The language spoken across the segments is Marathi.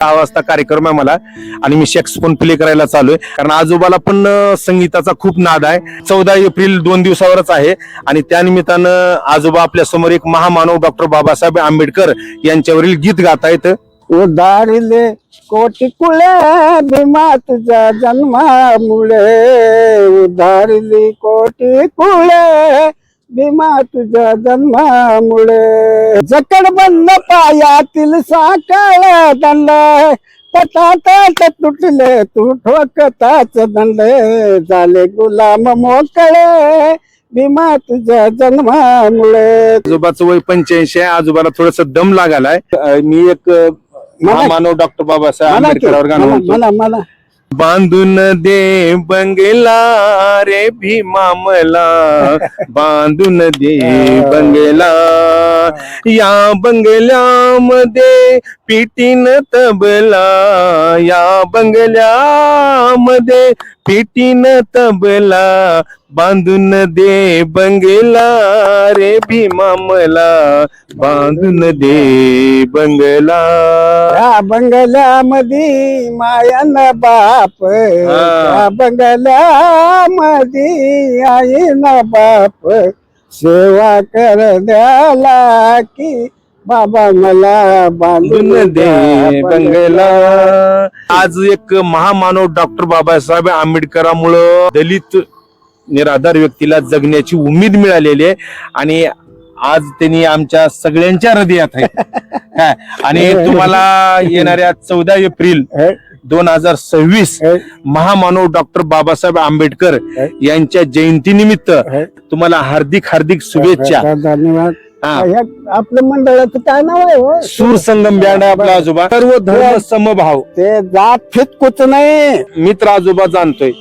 6 वाजता कार्यक्रम आहे मला आणि मी शेक्सफोन प्ले करायला चालू आहे कारण आजोबाला पण संगीताचा खूप नाद आहे. 14 एप्रिल 2 दिवसावरच आहे आणि त्या निमित्तानं आजोबा आपल्या समोर एक महामानव डॉक्टर बाबासाहेब आंबेडकर यांच्यावरील गीत गातायत. उधारिले कोटी कुळे भीमा तुझ्या जन्मामुळे, उधारिली कोटी कुळे भीमा तुझ्या जन्मामुळे. जकडबंद पायातील साकाळ दंड, पटाटाट तुटले तू ठोकताच दंड, झाले गुलाम मोकळे भीमा तुझ्या जन्मामुळे. आजोबाचं वय 85 आहे. आजोबाला थोडस दम लागालाय. मी एक महामानव डॉक्टर बाबासाहेब आंबेडकरांवर गाणं म्हणतो. मला बांधून दे बंगला रे भीमा मला, बांधून दे बंगला, या बंगल्यामध्ये पिटीन तबला, या बंगल्यामध्ये पिटीन तबला, बांधून दे बंगला रे भीमा मला, बांधून दे बंगला. या बंगल्यामध्ये मायान बाप, या बंगल्यामध्ये आईन बाप, सेवा कर द्याला की बाबा मला बांधून दे बंगला. आज एक महामानव डॉक्टर बाबासाहेब आंबेडकरांमुळं दलित निराधार व्यक्तीला जगण्याची उमेद मिळालेली आहे आणि आज त्यांनी आमच्या सगळ्यांच्या हृदयात आहे. आणि तुम्हाला येणाऱ्या 14 एप्रिल 2026 महामानव डॉक्टर बाबासाहेब आंबेडकर यांच्या जयंतीनिमित्त तुम्हाला हार्दिक हार्दिक शुभेच्छा. धन्यवाद. आपल्या मंडळाचं काय नाव आहे हो? सूर संगम बँड आहे आपला आजोबा. सर्व धर्म समभाव, ते जात फित कुछ नाही. मित्र आजोबा जाणतोय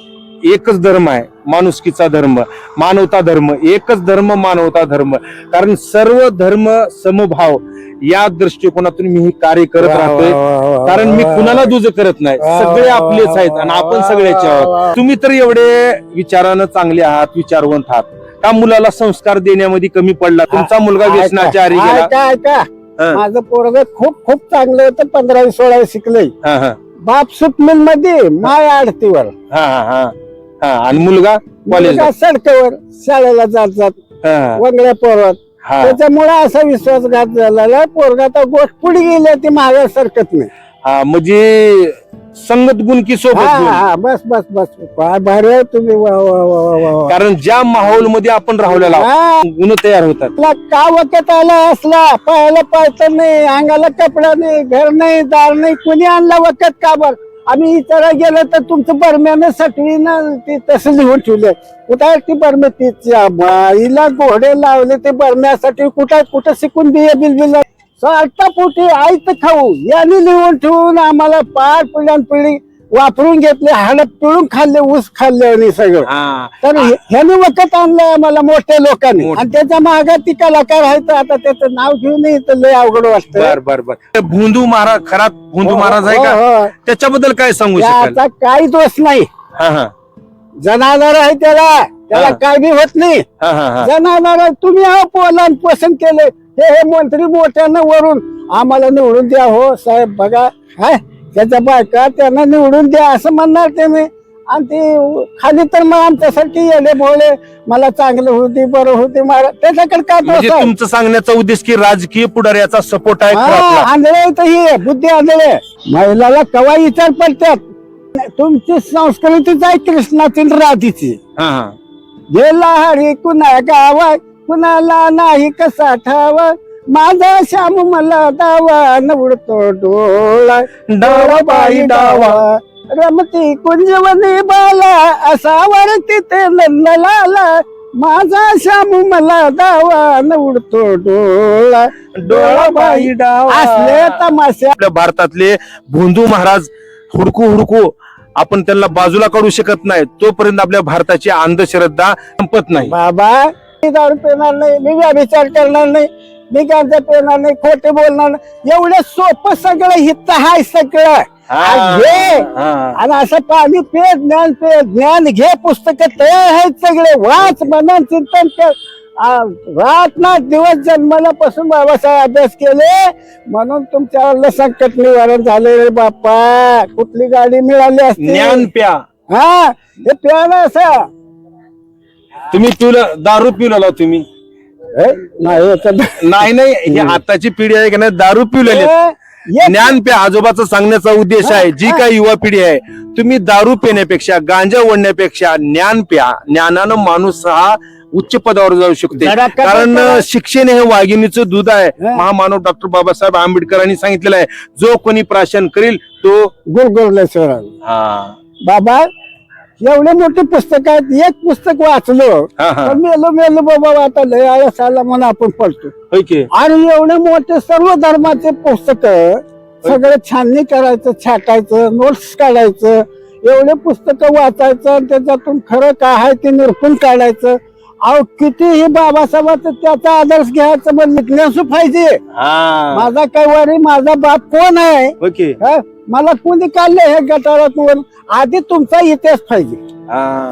एकच धर्म आहे, माणुसकीचा धर्म, मानवता धर्म. एकच धर्म, मानवता धर्म. कारण सर्व धर्म समभाव या दृष्टिकोनातून मी हे कार्य करत राहतोय. कारण मी कुणाला दुजं करत नाही, सगळे आपलेच आहेत आणि आपण सगळ्याचे आहोत. तुम्ही तर एवढे विचारानं चांगले आहात, विचारवंत आहात. का मुलाला संस्कार देण्यामध्ये कमी पडला? तुमचा मुलगा व्यसनाच्या आहारी गेला. ऐका माझं पोरग खूप खूप चांगलं होतं. 15-16 शिकलंय. बाप सुपमिल मध्ये माय आडतीवर, आणि मुलगा कॉलेज सडकावर शाळेला जात जात वंगड्या पोरत. त्याच्यामुळे असा विश्वासघात झालेला. पोरगा तर गोष्ट पुढे गेली, ती मागे सरकत नाही. म्हणजे संगत गुण की सोबत गुण. बस बस बस काय भारी आहे तुम्ही. कारण ज्या माहोल मध्ये आपण राहिलेला गुण तयार होतात. का वकत आला असला, पायाला पायतर नाही, अंगाला कपडा नाही, घर नाही, दार नाही, कुणी आणला वकत का बर? आम्ही इतर गेलो तर तुमचं बरम्यानं सटवी ना ते तसं लिहून ठेवले. कुठे ती बरमे तिच्या बाईला घोडे लावले ते बरम्यासाठी. कुठं शिकून बिया बिलबिल सारखा पोटी आयत खाऊ यांनी लिहून ठेवून आम्हाला पार पिढ्यानपिढी वापरून घेतले. हाडत पिळून खाल्ले, ऊस खाल्ले आणि सगळं. तर ह्याने वखत आणलं आम्हाला मोठ्या लोकांनी. आणि त्याच्या मागे ती कलाकार आहेत. आता त्याचं नाव घेऊन लय अवघड वाटतं. बर बर बर. भोंदू महाराज, खरात भोंदू महाराज आहे का? त्याच्याबद्दल काय सांगू शकाल? त्याचा काही दोष नाही. जनावर आहे त्याला काय बी होत नाही. जनावर तुम्ही पोलान पसंत केले. हे मंत्री मोठ्यानं वरून आम्हाला निवडून द्या हो साहेब. बघा हाय त्याच्या बायका त्यांना निवडून द्या असं म्हणणार त्याने. आणि ते खाली तर मग आमच्यासाठी येले भोळे मला चांगलं होती, बरं होते. त्याच्याकडे काय म्हणजे तुमचं सांगण्याचा उद्देश की राजकीय पुढाऱ्याचा सपोर्ट आहे. आंधळे तर ही बुद्धी आंधळे. महिलाला कवा विचार पडतात. तुमची संस्कृतीच आहे कृष्णाची राधीची. गेला हरी कुणा गावा, कुणाला नाही कसा ठावा, माझा श्याम मला दावा नवडतो डोळा, डावा बाई डावा रमती कुंजवनी बाला, असा वरती ते नंदलाला, माझा श्याम मला दावा नवडतो डोळा, डोळा बाई डावा. असले तमाशे आपल्या भारतातले भोंदू महाराज हुडकू आपण त्यांना बाजूला काढू शकत नाही तोपर्यंत आपल्या भारताची अंधश्रद्धा संपत नाही. बाबा मी दारू पिणार नाही, मी व्यभिचार करणार नाही, मी गांजा पिणार नाही, खोटे बोलणार नाही. एवढं सोपं सगळं हित हाय सगळं. घे आणि असं पाणी पे, ज्ञान घे. पुस्तक तयार आहेत सगळे. वाच, मनन, चिंतन कर रात ना दिवस जन्मल्यापासून बाबासाहेब अभ्यास केले म्हणून तुमच्यावर संकट निवारण झाले रे बाप्पा. कुठली गाडी मिळाली असती. ज्ञान प्या. हा हे प्याला असं तुम्ही पिवलं दारू पिवलेला तुम्ही नाही नाही नाही ही आताची पिढी आहे की नाही दारू पिवलेली ज्ञान प्या आजोबाचा सांगण्याचा उद्देश आहे. जी काही युवा पिढी आहे तुम्ही दारू पिण्यापेक्षा गांजा ओढण्यापेक्षा ज्ञान प्या. ज्ञानानं माणूस हा उच्च पदावर जाऊ शकते. कारण शिक्षण हे वाघिणीचं दूध आहे. महामानव डॉक्टर बाबासाहेब आंबेडकरांनी सांगितलेलं आहे जो कोणी प्राशन करील तो गुरगुरलेश्वर. बाबा एवढे मोठे पुस्तक आहेत. एक पुस्तक वाचलो मेलो मेलो बाबा आता लय आळस आला म्हणून आपण पडतो. आणि एवढे मोठे सर्व धर्माचे पुस्तक सगळं छाननी करायचं छाटायचं नोट्स काढायचं एवढे पुस्तक वाचायचं आणि त्याच्यातून खरं काय आहे ते निरखून काढायचं. अहो कितीही बाबासाहेबांचा त्याचा आदर्श घ्यायचं मग लिखण्यास पाहिजे. माझा कैवारी माझा बाप कोण आहे मला कोणी काढले हे गटारातून. आधी तुमचा इतिहास पाहिजे.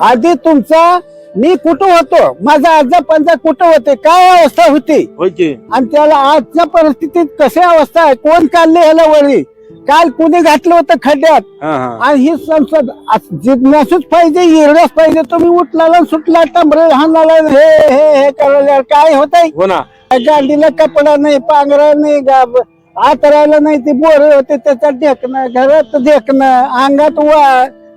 आधी तुमचा मी कुठं होतो माझा आजा पंजा कुठं होते काय अवस्था होती आणि त्याला आजच्या परिस्थितीत कशी अवस्था आहे कोण काढले ह्याला वरी काल कुणी घातलं होतं खड्ड्यात. आणि ही संसद जिज्ञासूच पाहिजे इरडच पाहिजे. तुम्ही उठला सुटला टंबरे हाणाला हे हे हे करायला काय होतंय. गाडीला कपडा नाही पांघरा नाही आत राहिला नाही ती बोरे होते त्याच्यात ढेकणं घरात ढेकणं अंगात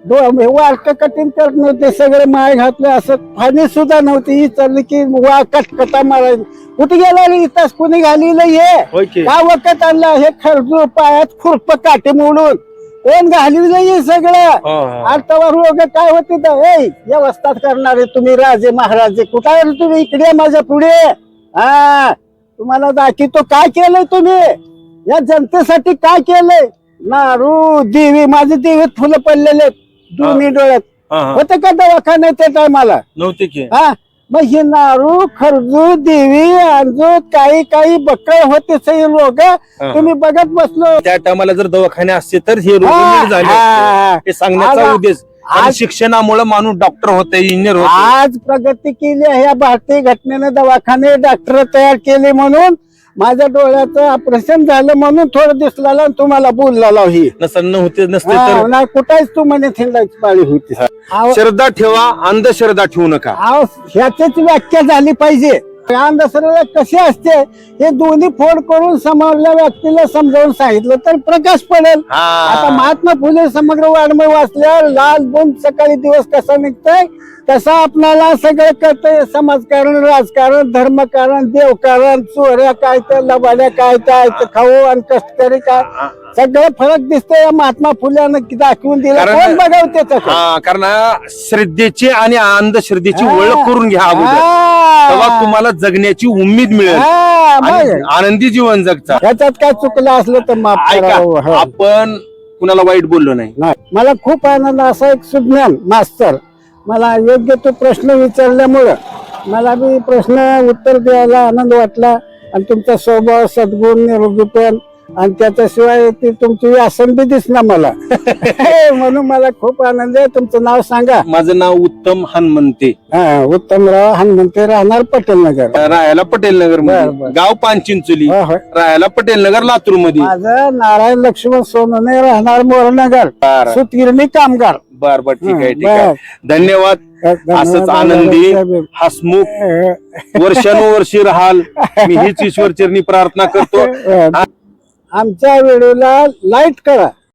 वारक कठीण करत नव्हते सगळे माय घातले असं फानी सुद्धा नव्हती. ही चालली की वा कटकटा मारायची कुठे गेला इथंच कुणी घालीलं हे का वखत आणला हे खरजू पायात खुरप काठी मोडून कोण घालीलं हे सगळं. आता लोक काय होते व्यवस्था करणारे तुम्ही राजे महाराजे कुठे तुम्ही इकडे माझ्या पुढे. हा तुम्हाला दाखवतो काय केलंय तुम्ही या जनतेसाठी काय केलंय. नारू देवी माझे देवीत फुलं पडलेले दोन्ही डोळ्यात होते का दवाखान्यात त्या टायमाला नव्हते की. हा मग हे नारू खरजू देवी अंजू काही काही बक्कळ होते सगळे लोक तुम्ही बघत बसलो. त्या टायमाला जर दवाखाने असते तर हे रोग नीट झाले हे सांगण्याचा उद्देश. आज शिक्षणामुळे माणूस डॉक्टर होते इंजिनियर होते. आज प्रगती केली आहे या भारतीय घटनेने दवाखाने डॉक्टर तयार केले म्हणून माझ्या डोळ्याचं ऑपरेशन झालं म्हणून थोडं दिसला तुम्हाला बोलला ही नसतं होते नसते तर कुठेच तू म्हणे थिंडायची पाळी होती. श्रद्धा ठेवा अंधश्रद्धा ठेवू नका. ह्याचीच व्याख्या झाली पाहिजे. अंधश्रद्धा कशी असते हे दोन्ही फोड करून समोरल्या व्यक्तीला समजावून सांगितलं तर प्रकाश पडेल. आता महात्मा फुले समग्र वाङ्मय वाचल्यावर लाल बुंद सकाळी दिवस कसा निघतोय तसा आपल्याला सगळं कळतंय. समाजकारण राजकारण धर्मकारण देवकारण चोऱ्या काय तर लबाड्या काय तर खाऊ आणि कष्टकरी काय सगळं फरक दिसतोय महात्मा फुल्यानं दाखवून दिला. कोण बघाव त्याचं. कारण श्रद्धेची आणि अंधश्रद्धेची ओळख करून घ्या अगोदर तेव्हा तुम्हाला जगण्याची उमेद मिळेल आनंदी जीवन जगता. याच्यात काय चुकलं असलं तर माफ ऐका करा. आपण कुणाला वाईट बोललो नाही. मला खूप आनंद असा एक सुज्ञान मास्तर मला योग्य तो प्रश्न विचारल्यामुळं मला बी प्रश्न उत्तर द्यायला आनंद वाटला. आणि तुमचा स्वभाव सद्गुण निरोगीपण आणि त्याच्याशिवाय ती तुमची व्यसन बी दिसणार मला म्हणून मला खूप आनंद आहे. तुमचं नाव सांगा. माझं नाव उत्तम हनुमंते. उत्तमराव हनुमंते राहणार पटेल नगर राहायला पटेल नगर मध्ये गाव पानचिंचोली राहायला पटेल नगर लातूर मध्ये. माझं नारायण लक्ष्मण सोनवणे राहणार मोरनगर सुतगिरणी कामगार. बर बर ठीक आहे ठीक आहे धन्यवाद. असंच आनंदी हसमुख वर्षानुवर्षी राहाल मी हीच ईश्वर चरणी प्रार्थना करतो. आमच्या व्हिडिओला लाईक करा